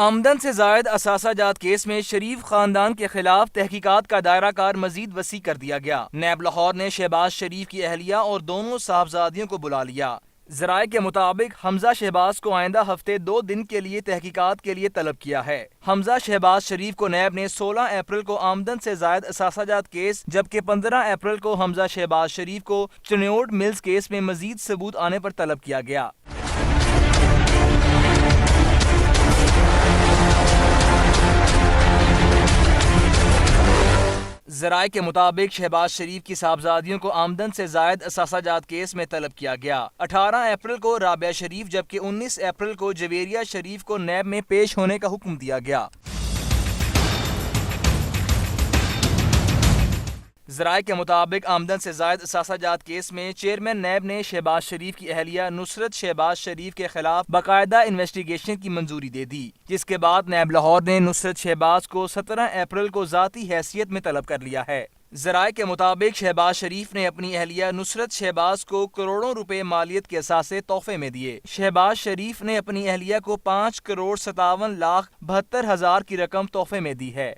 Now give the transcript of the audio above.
آمدن سے زائد اثاثہ جات کیس میں شریف خاندان کے خلاف تحقیقات کا دائرہ کار مزید وسیع کر دیا گیا۔ نیب لاہور نے شہباز شریف کی اہلیہ اور دونوں صاحبزادیوں کو بلا لیا۔ ذرائع کے مطابق حمزہ شہباز کو آئندہ ہفتے 2 دن کے لیے تحقیقات کے لیے طلب کیا ہے۔ حمزہ شہباز شریف کو نیب نے 16 اپریل کو آمدن سے زائد اثاثہ جات کیس جبکہ 15 اپریل کو حمزہ شہباز شریف کو چنیوٹ ملز کیس میں مزید ثبوت آنے پر طلب کیا گیا۔ ذرائع کے مطابق شہباز شریف کی صاحبزادیوں کو آمدن سے زائد اثاثہ جات کیس میں طلب کیا گیا۔ 18 اپریل کو رابعہ شریف جبکہ 19 اپریل کو جویریہ شریف کو نیب میں پیش ہونے کا حکم دیا گیا۔ ذرائع کے مطابق آمدن سے زائد اثاثہ جات کیس میں چیئرمین نیب نے شہباز شریف کی اہلیہ نصرت شہباز شریف کے خلاف باقاعدہ انویسٹیگیشن کی منظوری دے دی، جس کے بعد نیب لاہور نے نصرت شہباز کو 17 اپریل کو ذاتی حیثیت میں طلب کر لیا ہے۔ ذرائع کے مطابق شہباز شریف نے اپنی اہلیہ نصرت شہباز کو کروڑوں روپے مالیت کے اثاثے تحفے میں دیے۔ شہباز شریف نے اپنی اہلیہ کو 5 کروڑ 57 لاکھ 72 ہزار کی رقم تحفے میں دی ہے۔